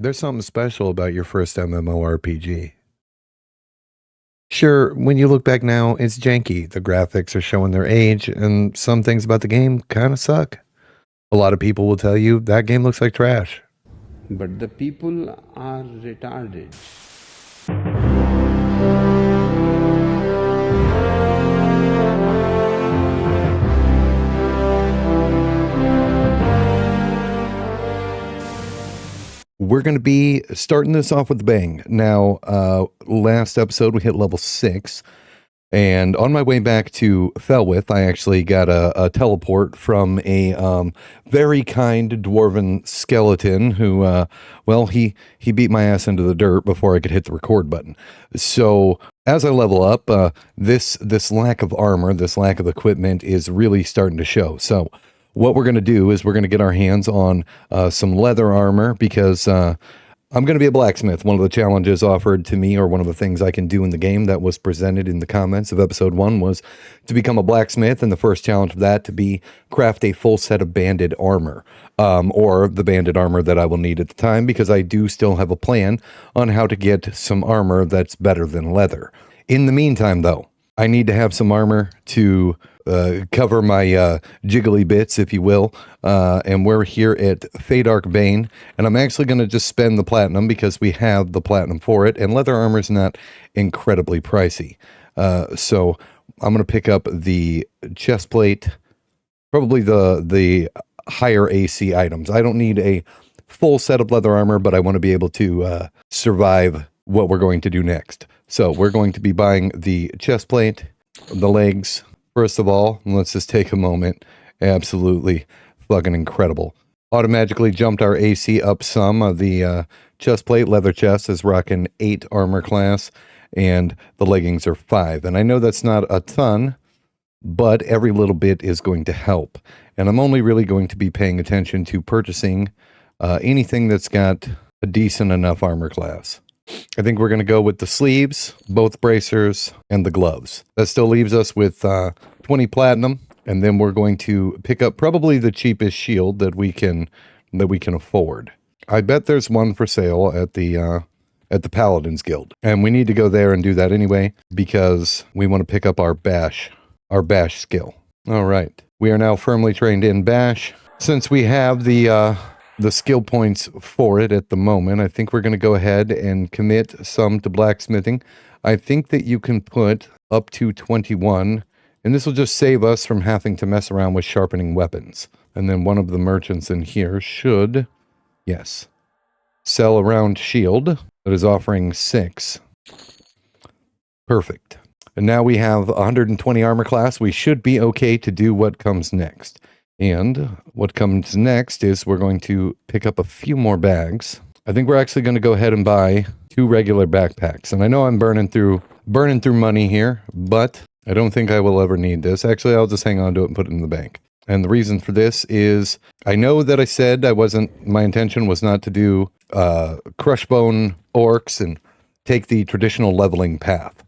There's something special about your first MMORPG. Sure, when you look back now, it's janky. The graphics are showing their age, and some things about the game kind of suck. A lot of people will tell you that game looks like trash. But the people are retarded. We're going to be starting this off with a bang. Now, last episode we hit level 6, and on my way back to Felwith, I actually got a teleport from a very kind dwarven skeleton who, well, he beat my ass into the dirt before I could hit the record button. So as I level up, this lack of armor, this lack of equipment is really starting to show. So what we're going to do is we're going to get our hands on some leather armor because I'm going to be a blacksmith. One of the challenges offered to me, or one of the things I can do in the game that was presented in the comments of episode 1, was to become a blacksmith, and the first challenge of that to be craft a full set of banded armor, or the banded armor that I will need at the time, because I do still have a plan on how to get some armor that's better than leather. In the meantime, though, I need to have some armor to cover my jiggly bits, if you will, and we're here at Fadark Bane, and I'm actually going to just spend the platinum because we have the platinum for it, and leather armor is not incredibly pricey. So I'm going to pick up the chest plate, probably the higher AC items. I don't need a full set of leather armor, but I want to be able to survive what we're going to do next. So we're going to be buying the chest plate, the legs. First of all, let's just take a moment. Absolutely fucking incredible. Automatically jumped our AC up some. The chest plate, leather chest, is rocking 8 armor class, and the leggings are 5. And I know that's not a ton, but every little bit is going to help. And I'm only really going to be paying attention to purchasing anything that's got a decent enough armor class. I think we're going to go with the sleeves, both bracers, and the gloves. That still leaves us with 20 platinum, and then we're going to pick up probably the cheapest shield that we can afford. I bet there's one for sale at the Paladin's Guild, and we need to go there and do that anyway because we want to pick up our bash skill. All right, we are now firmly trained in bash. Since we have the skill points for it at the moment, I think we're going to go ahead and commit some to blacksmithing. I think that you can put up to 21, and this will just save us from having to mess around with sharpening weapons. And then one of the merchants in here should, yes, sell a round shield that is offering 6. Perfect. And now we have 120 armor class. We should be okay to do what comes next. And what comes next is we're going to pick up a few more bags. I think we're actually going to go ahead and buy 2 regular backpacks. And I know I'm burning through money here, but I don't think I will ever need this. Actually, I'll just hang on to it and put it in the bank. And the reason for this is I know that I said my intention was not to do crushbone orcs and take the traditional leveling path.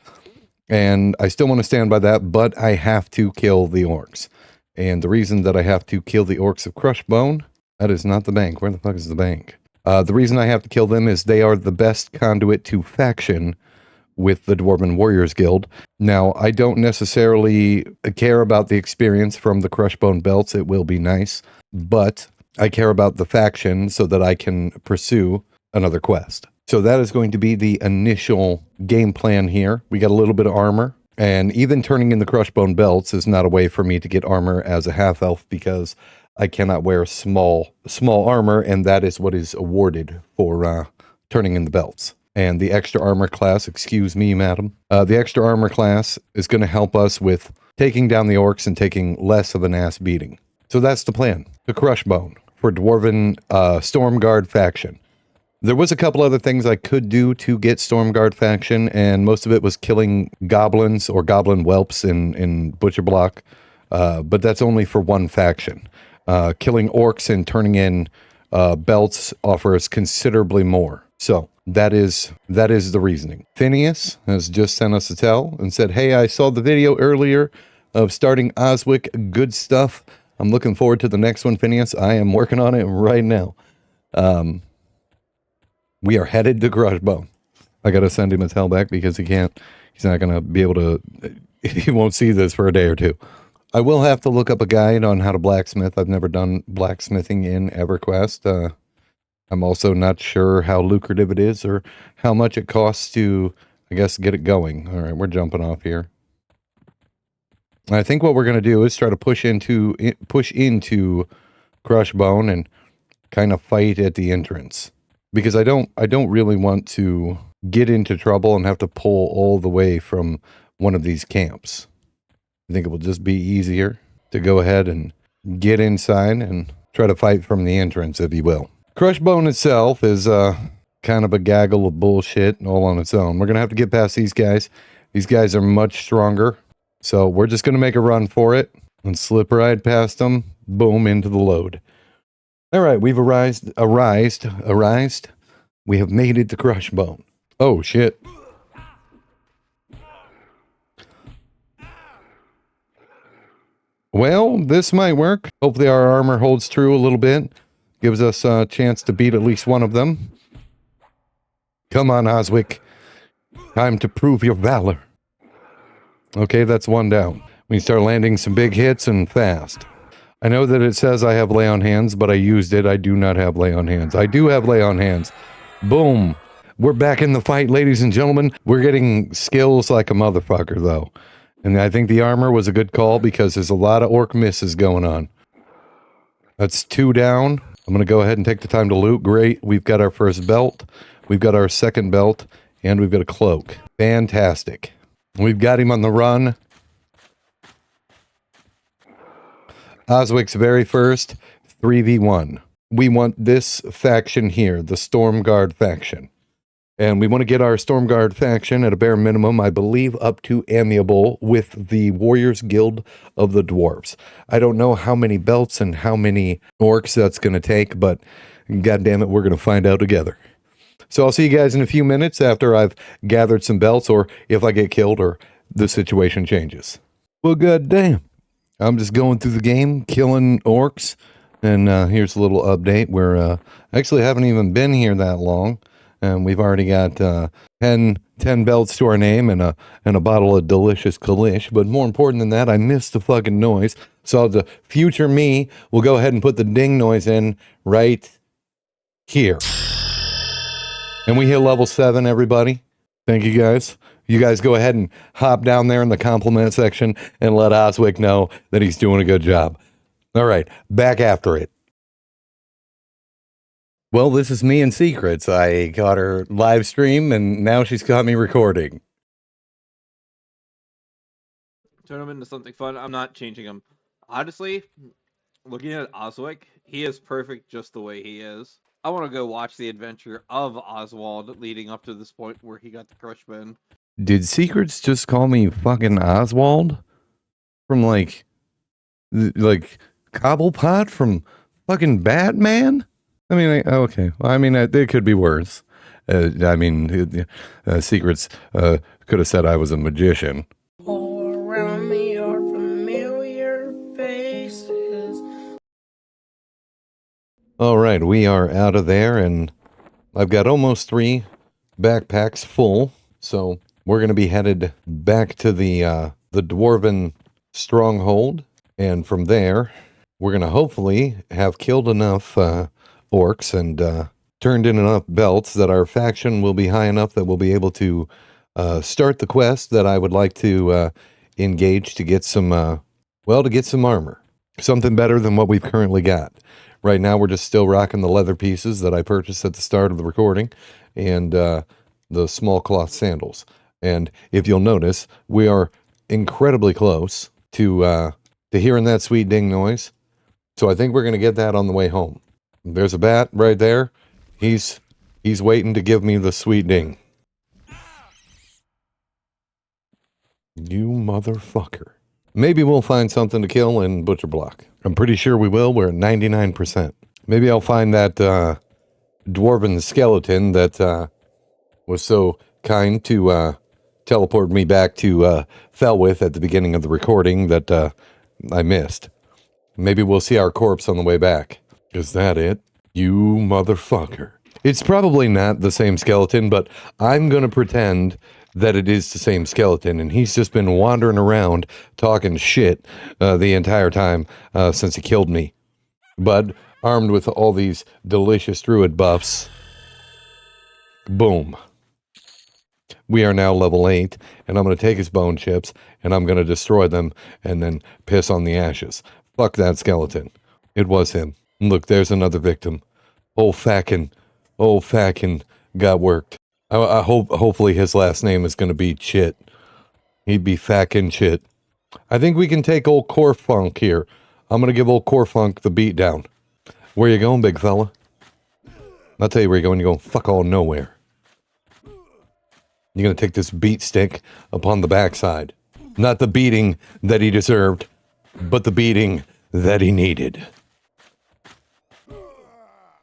And I still want to stand by that, but I have to kill the orcs. And the reason that I have to kill the orcs of Crushbone, that is not the bank. Where the fuck is the bank? The reason I have to kill them is they are the best conduit to faction with the Dwarven Warriors Guild. Now, I don't necessarily care about the experience from the Crushbone belts. It will be nice. But I care about the faction so that I can pursue another quest. So that is going to be the initial game plan here. We got a little bit of armor. And even turning in the Crushbone belts is not a way for me to get armor as a half-elf because I cannot wear small armor, and that is what is awarded for turning in the belts. And the extra armor class, excuse me, madam, the extra armor class is going to help us with taking down the orcs and taking less of an ass beating. So that's the plan. The Crushbone for Dwarven Stormguard faction. There was a couple other things I could do to get Stormguard faction, and most of it was killing goblins or goblin whelps in Butcher Block, but that's only for one faction. Killing orcs and turning in belts offers considerably more. So that is the reasoning. Phineas has just sent us a tell and said, hey, I saw the video earlier of starting Oswick. Good stuff. I'm looking forward to the next one, Phineas. I am working on it right now. We are headed to Crushbone. I gotta send him his hell back because he's not gonna be able to, he won't see this for a day or two. I will have to look up a guide on how to blacksmith. I've never done blacksmithing in EverQuest. I'm also not sure how lucrative it is or how much it costs to, I guess, get it going. All right, we're jumping off here. I think what we're going to do is try to push into Crushbone and kind of fight at the entrance, because I don't really want to get into trouble and have to pull all the way from one of these camps. I think it will just be easier to go ahead and get inside and try to fight from the entrance, if you will. Crushbone itself is kind of a gaggle of bullshit all on its own. We're going to have to get past these guys. These guys are much stronger. So we're just going to make a run for it and slip right past them. Boom, into the load. All right, we've arised. We have made it to Crushbone. Oh, shit. Well, this might work. Hopefully our armor holds true a little bit. Gives us a chance to beat at least one of them. Come on, Oswick. Time to prove your valor. Okay, that's one down. We start landing some big hits and fast. I know that it says I have lay on hands, but I used it. I do not have lay on hands. I do have lay on hands. Boom. We're back in the fight, ladies and gentlemen. We're getting skills like a motherfucker, though. And I think the armor was a good call because there's a lot of orc misses going on. That's 2 down. I'm going to go ahead and take the time to loot. Great. We've got our first belt. We've got our second belt. And we've got a cloak. Fantastic. We've got him on the run. Oswick's very first 3v1. We want this faction here, the Stormguard faction. And we want to get our Stormguard faction at a bare minimum, I believe, up to amiable with the Warriors Guild of the Dwarves. I don't know how many belts and how many orcs that's going to take, but goddammit, we're going to find out together. So I'll see you guys in a few minutes after I've gathered some belts, or if I get killed or the situation changes. Well, goddamn. I'm just going through the game, killing orcs, and here's a little update. We're actually haven't even been here that long, and we've already got 10 belts to our name and a bottle of delicious Kalish. But more important than that, I missed the fucking noise. So the future me will go ahead and put the ding noise in right here. And we hit level 7, everybody. Thank you guys. You guys go ahead and hop down there in the compliment section and let Oswick know that he's doing a good job. All right, back after it. Well, this is me in secrets. I got her live stream and now she's got me recording. Turn him into something fun. I'm not changing him. Honestly, looking at Oswick, he is perfect just the way he is. I want to go watch the adventure of Oswald leading up to this point where he got the crush bone. Did Secrets just call me fucking Oswald? From like Cobblepot from fucking Batman? I mean, okay. Well, I mean, it could be worse. Secrets could have said I was a magician. All around me are familiar faces. All right, we are out of there, and I've got almost 3 backpacks full, so we're going to be headed back to the Dwarven stronghold, and from there, we're going to hopefully have killed enough orcs and turned in enough belts that our faction will be high enough that we'll be able to start the quest that I would like to engage to get some, to get some armor. Something better than what we've currently got. Right now, we're just still rocking the leather pieces that I purchased at the start of the recording and the small cloth sandals. And if you'll notice, we are incredibly close to hearing that sweet ding noise. So I think we're going to get that on the way home. There's a bat right there. He's waiting to give me the sweet ding. You motherfucker. Maybe we'll find something to kill in Butcher Block. I'm pretty sure we will. We're at 99%. Maybe I'll find that dwarven skeleton that was so kind to teleport me back to Felwith at the beginning of the recording that I missed. Maybe we'll see our corpse on the way back. Is that it? You motherfucker. It's probably not the same skeleton, but I'm going to pretend that it is the same skeleton, and he's just been wandering around talking shit the entire time since he killed me. But armed with all these delicious druid buffs, boom. We are now level 8, and I'm going to take his bone chips, and I'm going to destroy them, and then piss on the ashes. Fuck that skeleton. It was him. Look, there's another victim. Old Fackin got worked. I hope, hopefully his last name is going to be Chit. He'd be Fackin Chit. I think we can take old Corfunk here. I'm going to give old Corfunk the beat down. Where you going, big fella? I'll tell you where you're going. You're going fuck all nowhere. You're going to take this beat stick upon the backside. Not the beating that he deserved, but the beating that he needed.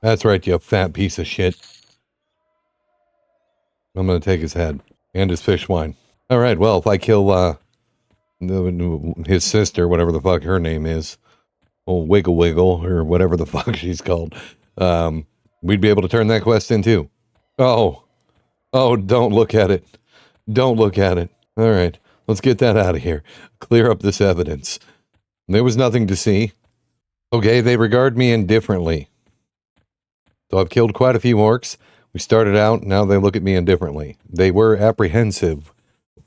That's right, you fat piece of shit. I'm going to take his head and his fish wine. All right, well, if I kill his sister, whatever the fuck her name is, old Wiggle Wiggle, or whatever the fuck she's called, we'd be able to turn that quest in too. Oh, don't look at it. Don't look at it. All right, let's get that out of here. Clear up this evidence. There was nothing to see. Okay, they regard me indifferently. So I've killed quite a few orcs. We started out, now they look at me indifferently. They were apprehensive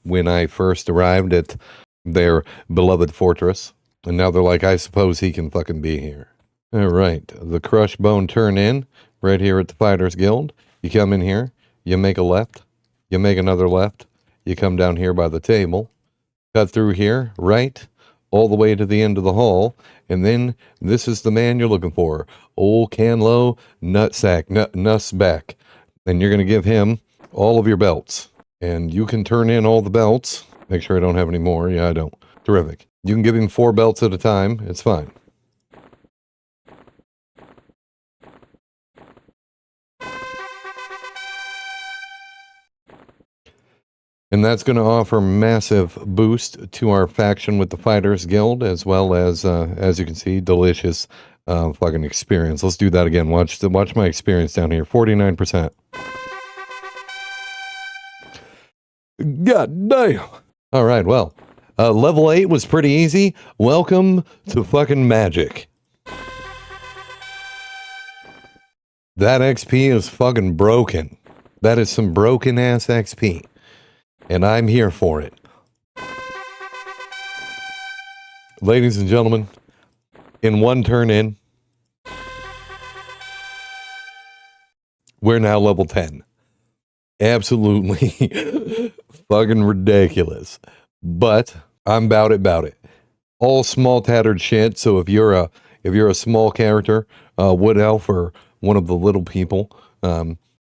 when I first arrived at their beloved fortress. And now they're like, I suppose he can fucking be here. All right, the Crush Bone turn in, right here at the Fighters Guild. You come in here, you make a left, you make another left, you come down here by the table, cut through here, right, all the way to the end of the hall, and then this is the man you're looking for, old Canlow Nutsack, Nussback, and you're going to give him all of your belts, and you can turn in all the belts. Make sure I don't have any more. Yeah, I don't. Terrific. You can give him 4 belts at a time. It's fine. And that's going to offer massive boost to our faction with the Fighters Guild, as well as you can see, delicious fucking experience. Let's do that again. Watch my experience down here. 49%. God damn. All right, well, level 8 was pretty easy. Welcome to fucking magic. That XP is fucking broken. That is some broken ass XP. And I'm here for it. Ladies and gentlemen, in one turn in, we're now level 10. Absolutely fucking ridiculous. But I'm about it. All small tattered shit, so if you're a small character, wood elf or one of the little people,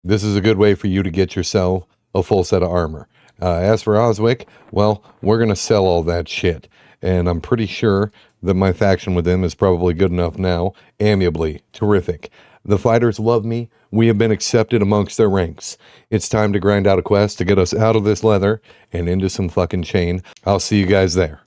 this is a good way for you to get yourself a full set of armor. As for Oswick, well, we're going to sell all that shit. And I'm pretty sure that my faction with him is probably good enough now. Amiably. Terrific. The fighters love me. We have been accepted amongst their ranks. It's time to grind out a quest to get us out of this leather and into some fucking chain. I'll see you guys there.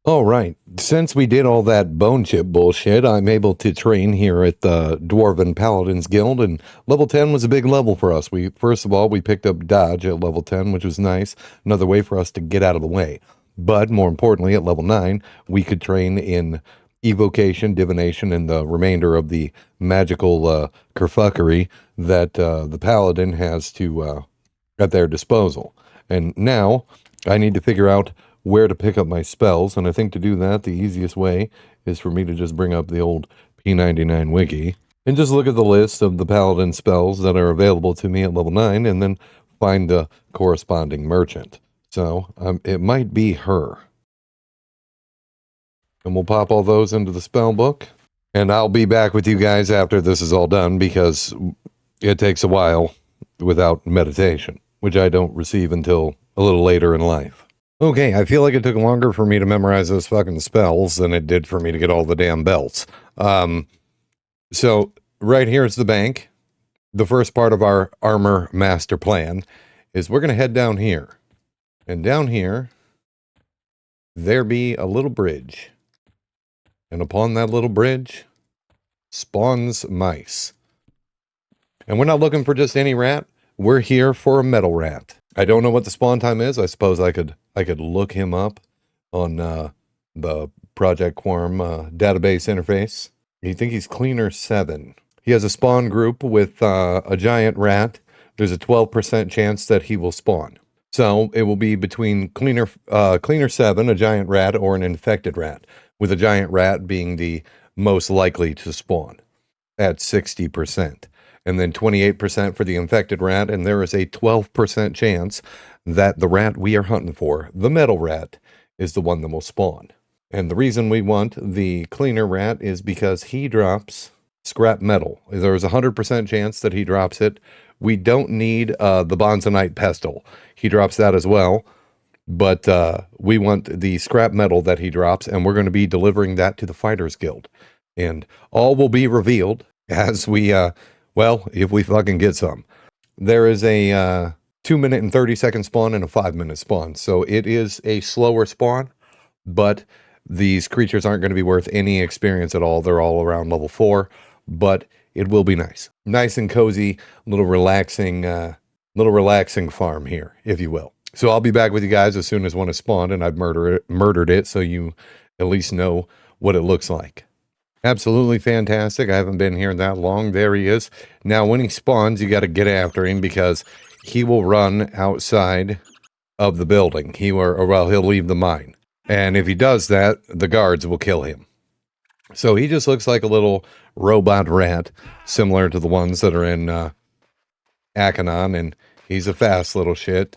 All right, since we did all that bone chip bullshit, I'm able to train here at the Dwarven Paladins Guild, and level 10 was a big level for us. First of all, we picked up dodge at level 10, which was nice, another way for us to get out of the way. But more importantly, at level 9, we could train in evocation, divination, and the remainder of the magical kerfuckery that the Paladin has to at their disposal. And now, I need to figure out where to pick up my spells, and I think to do that, the easiest way is for me to just bring up the old P99 wiki and just look at the list of the Paladin spells that are available to me at level 9 and then find the corresponding merchant. So, it might be her. And we'll pop all those into the spell book, and I'll be back with you guys after this is all done because it takes a while without meditation, which I don't receive until a little later in life. Okay, I feel like it took longer for me to memorize those fucking spells than it did for me to get all the damn belts. So, right here is the bank. The first part of our armor master plan is we're going to head down here. And down here, there be a little bridge. And upon that little bridge, spawns mice. And we're not looking for just any rat. We're here for a metal rat. I don't know what the spawn time is. I suppose I could look him up on the Project Quorum database interface. You think he's cleaner 7. He has a spawn group with a giant rat. There's a 12% chance that he will spawn. So it will be between cleaner 7, a giant rat, or an infected rat, with a giant rat being the most likely to spawn at 60%. And then 28% for the infected rat, and there is a 12% chance that the rat we are hunting for, the metal rat, is the one that will spawn. And the reason we want the cleaner rat is because he drops scrap metal. There's a 100% chance that he drops it. We don't need the Bonzonite pestle. He drops that as well. But we want the scrap metal that he drops, and we're going to be delivering that to the Fighters Guild. And all will be revealed as we, if we fucking get some. There is a 2-minute and 30-second spawn and a 5-minute spawn. So it is a slower spawn, but these creatures aren't going to be worth any experience at all. They're all around level 4, but it will be nice. Nice and cozy, little relaxing farm here, if you will. So I'll be back with you guys as soon as one is spawned, and I've murdered it, so you at least know what it looks like. Absolutely fantastic. I haven't been here that long. There he is. Now, when he spawns, you got to get after him because he will run outside of the building. He'll leave the mine. And if he does that, the guards will kill him. So he just looks like a little robot rat, similar to the ones that are in Akanon, and he's a fast little shit.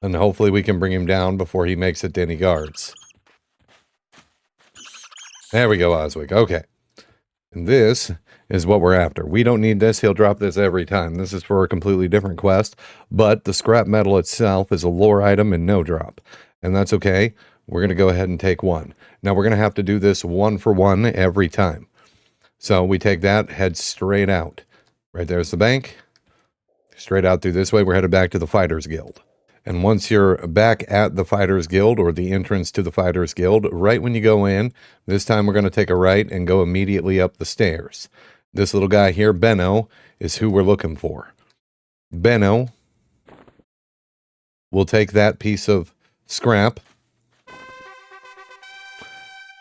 And hopefully we can bring him down before he makes it to any guards. There we go, Oswick. Okay. And this is what we're after. We don't need this. He'll drop this every time. This is for a completely different quest. But the scrap metal itself is a lore item and no drop. And that's okay. We're going to go ahead and take one. Now we're going to have to do this 1 for 1 every time. So we take that, head straight out. Right there's the bank. Straight out through this way. We're headed back to the Fighters Guild. And once you're back at the Fighters Guild, or the entrance to the Fighters Guild, right when you go in, this time we're going to take a right and go immediately up the stairs. This little guy here, Benno, is who we're looking for. Benno will take that piece of scrap,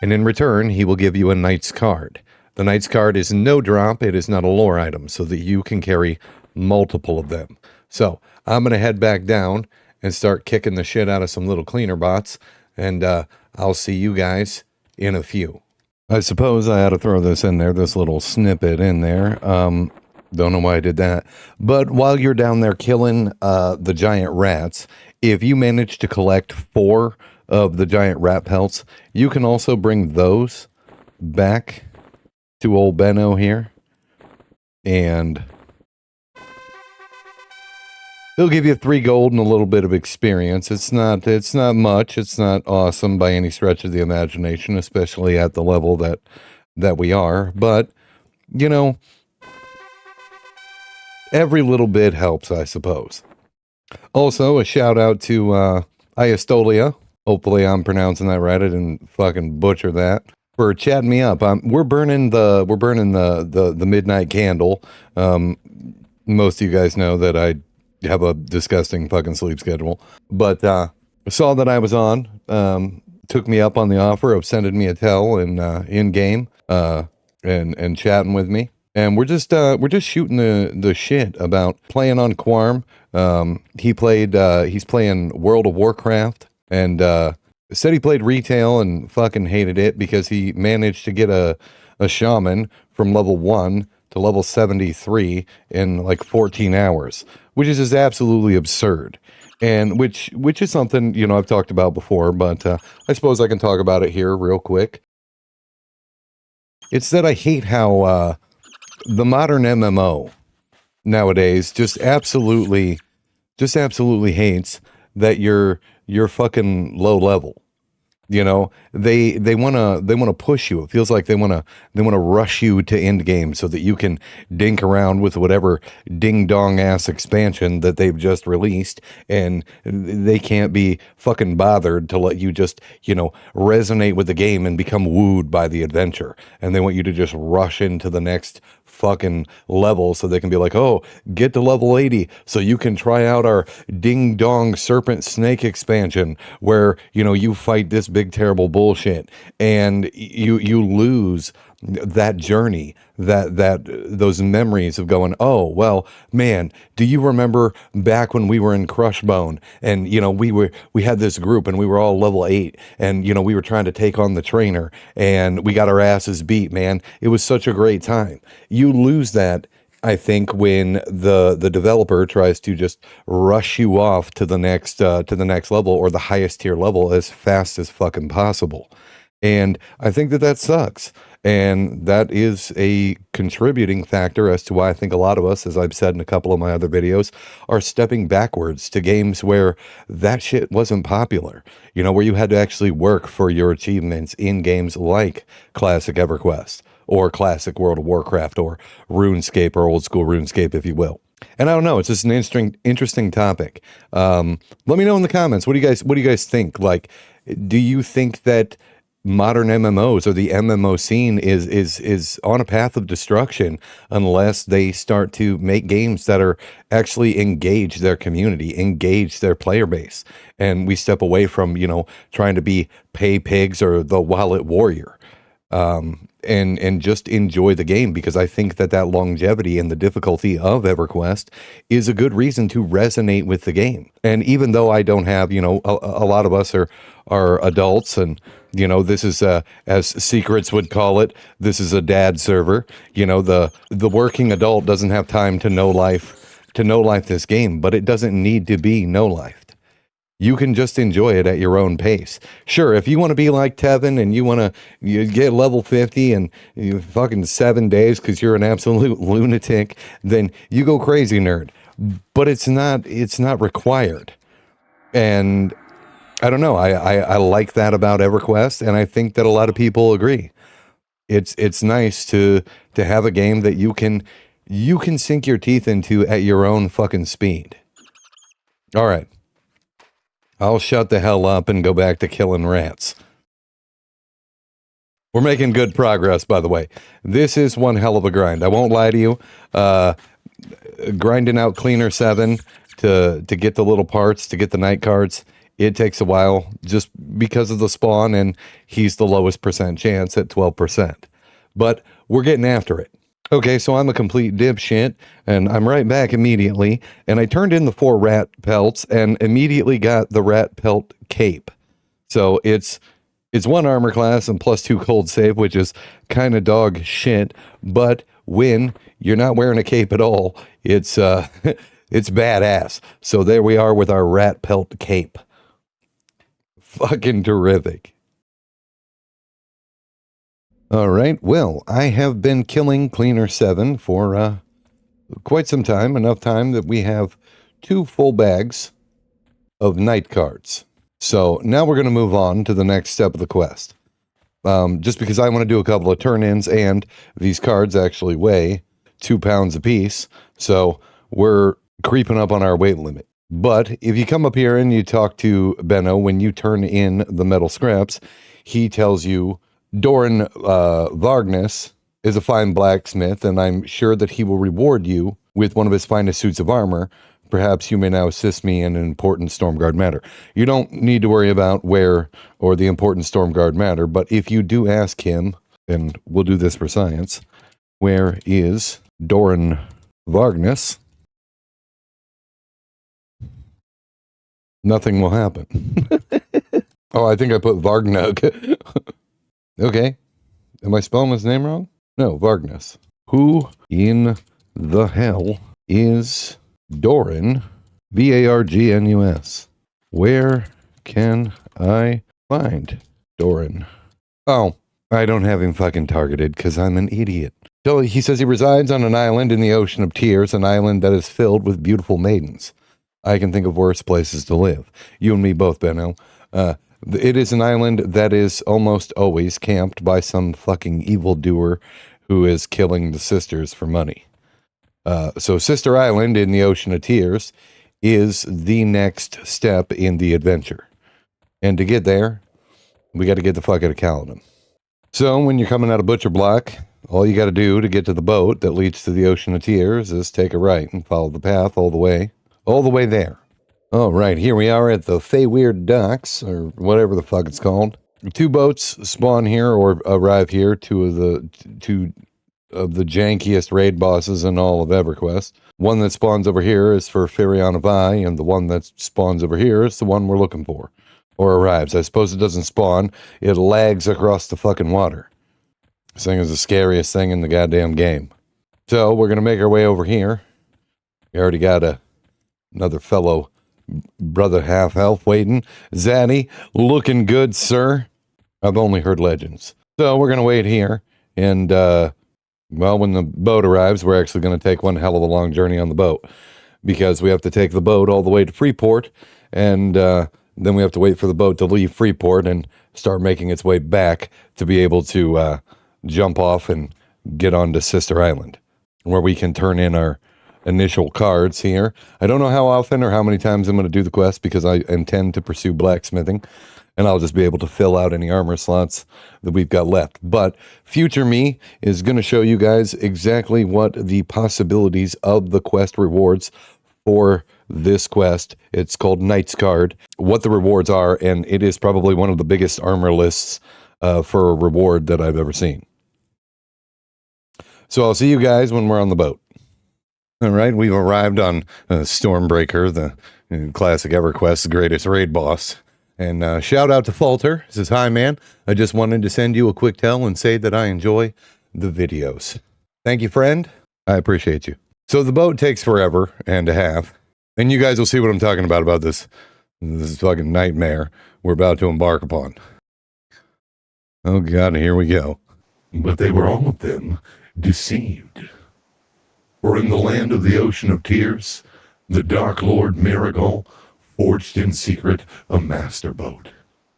and in return, he will give you a Knight's card. The Knight's card is no drop. It is not a lore item, so that you can carry multiple of them. So I'm going to head back down and start kicking the shit out of some little cleaner bots, and I'll see you guys in a few. I suppose I ought to throw this in there, this little snippet in there. Don't know why I did that. But while you're down there killing the giant rats, if you manage to collect 4 of the giant rat pelts, you can also bring those back to old Benno here, and he'll give you 3 gold and a little bit of experience. It's not much. It's not awesome by any stretch of the imagination, especially at the level that we are. But, you know, every little bit helps, I suppose. Also, a shout out to Iastolia. Hopefully I'm pronouncing that right. I didn't fucking butcher that. For chatting me up. We're burning the midnight candle. Most of you guys know that I have a disgusting fucking sleep schedule, but saw that I was on, took me up on the offer of sending me a tell in game, and chatting with me, and we're just shooting the shit about playing on Quorum. He's playing World of Warcraft, and said he played retail and fucking hated it because he managed to get a shaman from level 1 to level 73 in like 14 hours, which is just absolutely absurd. And which is something, you know, I've talked about before, but I suppose I can talk about it here real quick. It's that I hate how the modern MMO nowadays just absolutely hates that you're fucking low level. You know, they wanna push you. It feels like they wanna rush you to end game so that you can dink around with whatever ding dong ass expansion that they've just released, and they can't be fucking bothered to let you just, resonate with the game and become wooed by the adventure. And they want you to just rush into the next fucking level so they can be like, oh, get to level 80 so you can try out our ding dong serpent snake expansion where you fight this big terrible bullshit, and you lose that journey, that those memories of going, oh well, man, do you remember back when we were in Crushbone and we had this group and we were all level 8 and we were trying to take on the trainer and we got our asses beat, man. It was such a great time. You lose that, I think, when the developer tries to just rush you off to the next level or the highest tier level as fast as fucking possible. And I think that sucks. And that is a contributing factor as to why I think a lot of us, as I've said in a couple of my other videos, are stepping backwards to games where that shit wasn't popular. Where you had to actually work for your achievements in games like classic EverQuest or classic World of Warcraft or RuneScape or old school RuneScape, if you will. And I don't know, it's just an interesting topic. Let me know in the comments. What do you guys think? Like, do you think that modern MMOs or the MMO scene is on a path of destruction unless they start to make games that are actually engage their community, engage their player base, and we step away from trying to be pay pigs or the wallet warrior, and just enjoy the game? Because I think that longevity and the difficulty of EverQuest is a good reason to resonate with the game. And even though I don't have, a lot of us are adults, and this is as Secrets would call it, this is a dad server. The working adult doesn't have time to know life this game, but it doesn't need to be no life. You can just enjoy it at your own pace. Sure, if you want to be like Tevin and you get level 50 and you fucking 7 days because you're an absolute lunatic, then you go crazy, nerd. But it's not required. And I don't know. I like that about EverQuest, and I think that a lot of people agree. It's nice to have a game that you can sink your teeth into at your own fucking speed. All right. I'll shut the hell up and go back to killing rats. We're making good progress, by the way. This is one hell of a grind. I won't lie to you. Grinding out Cleaner 7 to get the little parts, to get the night cards, it takes a while just because of the spawn, and he's the lowest percent chance at 12%. But we're getting after it. Okay, so I'm a complete dipshit, and I'm right back immediately, and I turned in the 4 rat pelts and immediately got the rat pelt cape. So it's 1 armor class and +2 cold save, which is kind of dog shit, but when you're not wearing a cape at all, it's it's badass. So there we are with our rat pelt cape. Fucking terrific. All right, well, I have been killing Cleaner 7 for quite some time, enough time that we have 2 full bags of night cards. So now we're going to move on to the next step of the quest. Just because I want to do a couple of turn-ins, and these cards actually weigh 2 pounds apiece, so we're creeping up on our weight limit. But if you come up here and you talk to Benno when you turn in the metal scraps, he tells you Doran Vargnus is a fine blacksmith, and I'm sure that he will reward you with one of his finest suits of armor. Perhaps you may now assist me in an important Stormguard matter. You don't need to worry about where or the important Stormguard matter, but if you do ask him, and we'll do this for science, where is Doran Vargnus? Nothing will happen. Oh, I think I put Vargnug. Okay. Am I spelling his name wrong? No, Vargnus. Who in the hell is Doran? Vargnus. Where can I find Doran? Oh, I don't have him fucking targeted because I'm an idiot. So he says he resides on an island in the Ocean of Tears, an island that is filled with beautiful maidens. I can think of worse places to live. You and me both, Benno. It is an island that is almost always camped by some fucking evildoer who is killing the sisters for money. So Sister Island in the Ocean of Tears is the next step in the adventure. And to get there, we got to get the fuck out of Paladin. So when you're coming out of Butcher Block, all you got to do to get to the boat that leads to the Ocean of Tears is take a right and follow the path all the way there. All right, here we are at the Feyweird Docks, or whatever the fuck it's called. 2 boats spawn here or arrive here, 2 of the jankiest raid bosses in all of EverQuest. One that spawns over here is for Firion of Eye, and the one that spawns over here is the one we're looking for. Or arrives. I suppose it doesn't spawn, it lags across the fucking water. This thing is the scariest thing in the goddamn game. So, we're going to make our way over here. We already got another fellow brother half-elf waiting. Zaddy, looking good, sir. I've only heard legends. So, we're going to wait here, and, well, when the boat arrives, we're actually going to take one hell of a long journey on the boat, because we have to take the boat all the way to Freeport, and then we have to wait for the boat to leave Freeport and start making its way back to be able to jump off and get onto Sister Island, where we can turn in our initial cards here. I don't know how often or how many times I'm going to do the quest, because I intend to pursue blacksmithing, and I'll just be able to fill out any armor slots that we've got left. But future me is going to show you guys exactly what the possibilities of the quest rewards for this quest. It's called Knight's Card, what the rewards are, and it is probably one of the biggest armor lists for a reward that I've ever seen. So I'll see you guys when we're on the boat. All right, we've arrived on Stormbreaker, the classic EverQuest's greatest raid boss. And shout out to Falter. He says, "Hi, man. I just wanted to send you a quick tell and say that I enjoy the videos." Thank you, friend. I appreciate you. So the boat takes forever and a half. And you guys will see what I'm talking about this fucking nightmare we're about to embark upon. Oh, God, here we go. But they were all of them deceived. For in the land of the Ocean of Tears, the Dark Lord Miracle forged in secret a master boat,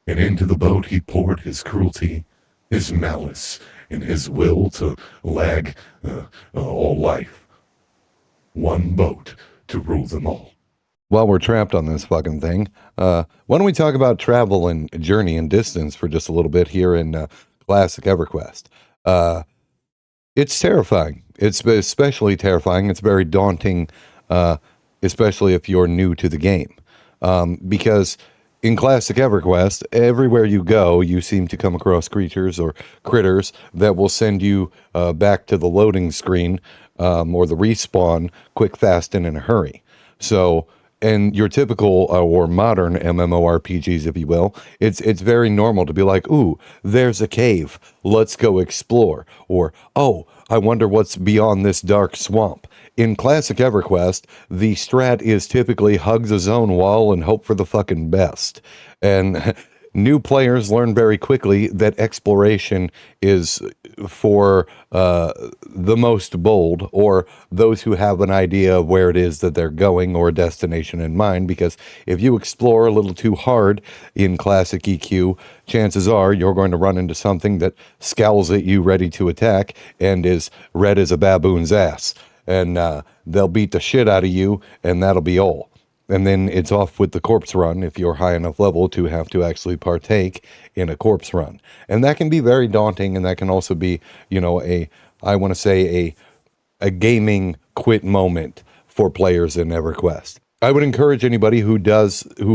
and into the boat he poured his cruelty, his malice, and his will to lag all life. One boat to rule them all. While we're trapped on this fucking thing, why don't we talk about travel and journey and distance for just a little bit here in classic EverQuest. It's terrifying. It's especially terrifying. It's very daunting, especially if you're new to the game. Because in classic EverQuest, everywhere you go, you seem to come across creatures or critters that will send you back to the loading screen or the respawn quick, fast, and in a hurry. So, and your typical or modern MMORPGs, if you will, it's very normal to be like, ooh, there's a cave, let's go explore. Or, oh, I wonder what's beyond this dark swamp. In classic EverQuest, the strat is typically hug the zone wall and hope for the fucking best. And new players learn very quickly that exploration is for the most bold, or those who have an idea of where it is that they're going or a destination in mind, because if you explore a little too hard in classic EQ, chances are you're going to run into something that scowls at you ready to attack and is red as a baboon's ass. And they'll beat the shit out of you, and that'll be all. And then it's off with the corpse run if you're high enough level to have to actually partake in a corpse run. And that can be very daunting, and that can also be, you know, a gaming quit moment for players in EverQuest. I would encourage anybody who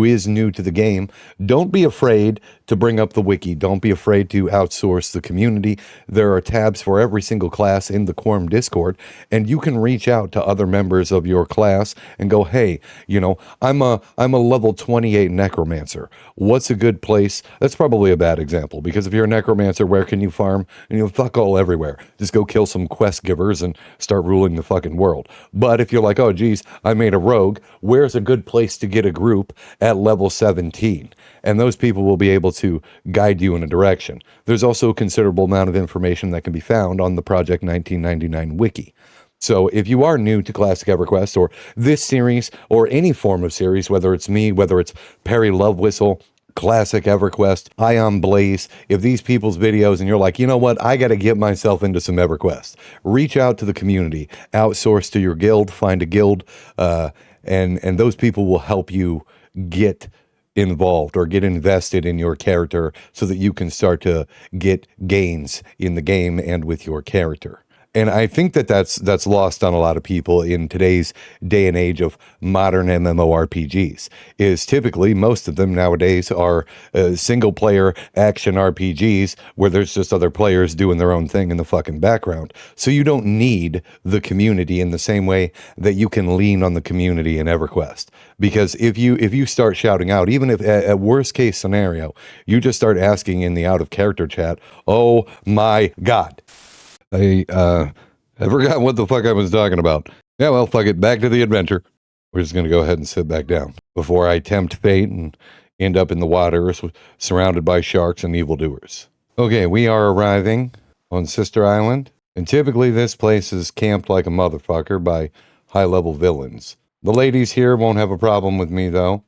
is new to the game, don't be afraid to bring up the wiki. Don't be afraid to outsource the community. There are tabs for every single class in the Quorum Discord, and you can reach out to other members of your class and go, hey, you know, I'm a level 28 necromancer. What's a good place? That's probably a bad example, because if you're a necromancer, where can you farm? And you fuck all everywhere. Just go kill some quest givers and start ruling the fucking world. But if you're like, oh geez, I made a rogue, where's a good place to get a group at level 17? And those people will be able to guide you in a direction. There's also a considerable amount of information that can be found on the Project 1999 wiki. So if you are new to Classic EverQuest or this series or any form of series, whether it's me, whether it's Perry Lovewhistle, classic EverQuest, Ion Blaze. If these people's videos and you're like, you know what, I got to get myself into some EverQuest, reach out to the community, outsource to your guild, find a guild, and those people will help you get involved or get invested in your character so that you can start to get gains in the game and with your character. And I think that that's lost on a lot of people in today's day and age of modern MMORPGs, is typically most of them nowadays are single player action RPGs where there's just other players doing their own thing in the fucking background. So you don't need the community in the same way that you can lean on the community in EverQuest. Because if you start shouting out, even if at worst case scenario, you just start asking in the out of character chat, oh my God. I forgot what the fuck I was talking about. Yeah, well, fuck it. Back to the adventure. We're just going to go ahead and sit back down before I tempt fate and end up in the water surrounded by sharks and evildoers. Okay, we are arriving on Sister Island. And typically this place is camped like a motherfucker by high-level villains. The ladies here won't have a problem with me, though.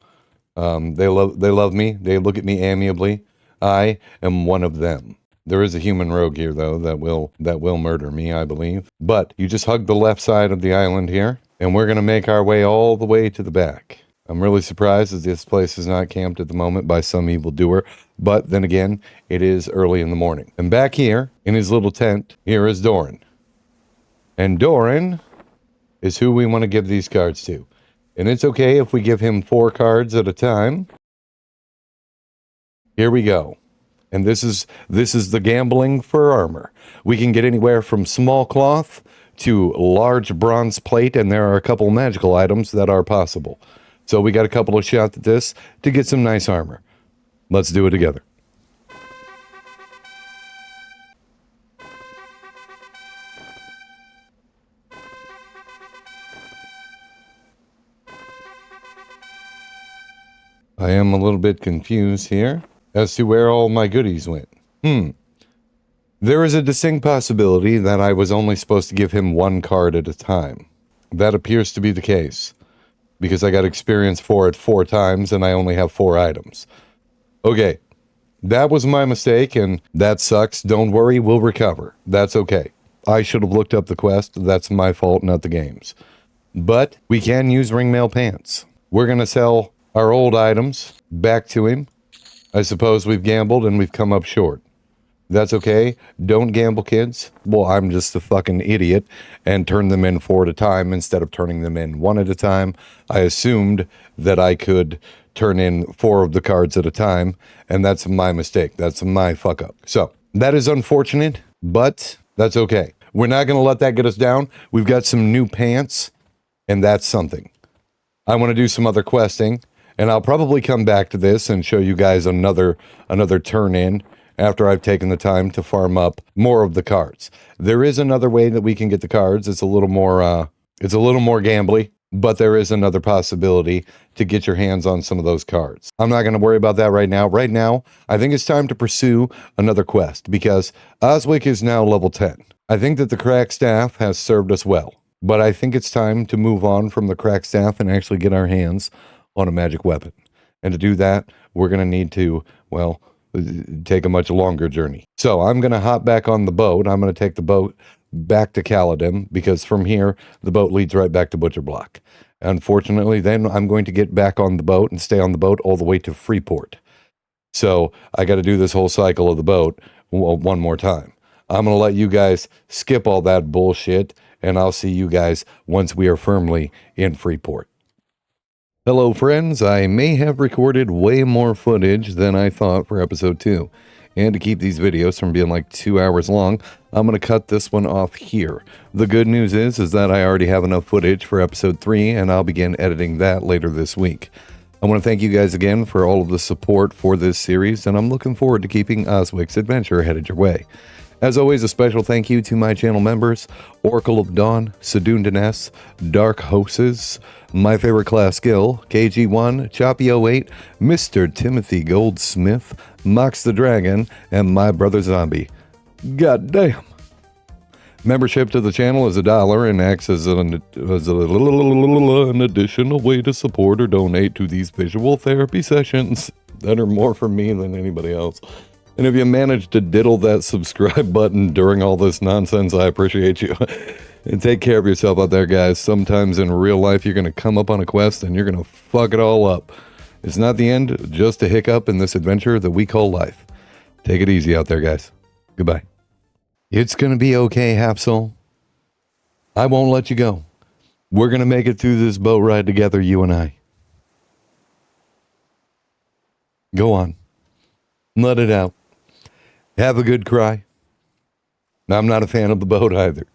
They love me. They look at me amiably. I am one of them. There is a human rogue here, though, that will murder me, I believe. But you just hug the left side of the island here, and we're going to make our way all the way to the back. I'm really surprised that this place is not camped at the moment by some evildoer, but then again, it is early in the morning. And back here, in his little tent, here is Doran. And Doran is who we want to give these cards to. And it's okay if we give him 4 cards at a time. Here we go. And this is the gambling for armor. We can get anywhere from small cloth to large bronze plate, and there are a couple magical items that are possible. So we got a couple of shots at this to get some nice armor. Let's do it together. I am a little bit confused here as to where all my goodies went. There is a distinct possibility that I was only supposed to give him 1 card at a time. That appears to be the case, because I got experience for it 4 times and I only have 4 items. Okay, that was my mistake and that sucks. Don't worry, we'll recover. That's okay. I should have looked up the quest. That's my fault, not the game's. But we can use ringmail pants. We're going to sell our old items back to him. I suppose we've gambled and we've come up short. That's okay. Don't gamble, kids. Well, I'm just a fucking idiot and turned them in 4 at a time instead of turning them in 1 at a time. I assumed that I could turn in 4 of the cards at a time, and that's my mistake. That's my fuck up. So that is unfortunate, but that's okay. We're not going to let that get us down. We've got some new pants, and that's something. I want to do some other questing. And I'll probably come back to this and show you guys another turn in after I've taken the time to farm up more of the cards. There is another way that we can get the cards. It's a little more gambly, but there is another possibility to get your hands on some of those cards. I'm not going to worry about that right now. Right now, I think it's time to pursue another quest because Oswick is now level 10. I think that the crack staff has served us well, but I think it's time to move on from the crack staff and actually get our hands on a magic weapon. And to do that, we're going to need to, well, take a much longer journey. So I'm going to hop back on the boat. I'm going to take the boat back to Paladin because from here, the boat leads right back to Butcher Block. Unfortunately, then I'm going to get back on the boat and stay on the boat all the way to Freeport. So I got to do this whole cycle of the boat one more time. I'm going to let you guys skip all that bullshit, and I'll see you guys once we are firmly in Freeport. Hello friends, I may have recorded way more footage than I thought for episode 2. And to keep these videos from being like 2 hours long, I'm going to cut this one off here. The good news is that I already have enough footage for episode 3 and I'll begin editing that later this week. I want to thank you guys again for all of the support for this series and I'm looking forward to keeping Oswick's adventure headed your way. As always, a special thank you to my channel members, Oracle of Dawn, Sadoon Dines, Dark Hoses, My Favorite Class Skill, KG1, Choppy08, Mr. Timothy Goldsmith, Mox the Dragon, and My Brother Zombie. God damn. Membership to the channel is $1 and acts as an additional way to support or donate to these visual therapy sessions. that are more for me than anybody else. And if you managed to diddle that subscribe button during all this nonsense, I appreciate you. And take care of yourself out there, guys. Sometimes in real life, you're going to come up on a quest and you're going to fuck it all up. It's not the end, just a hiccup in this adventure that we call life. Take it easy out there, guys. Goodbye. It's going to be okay, Hapsol. I won't let you go. We're going to make it through this boat ride together, you and I. Go on. Let it out. Have a good cry. I'm not a fan of the boat either.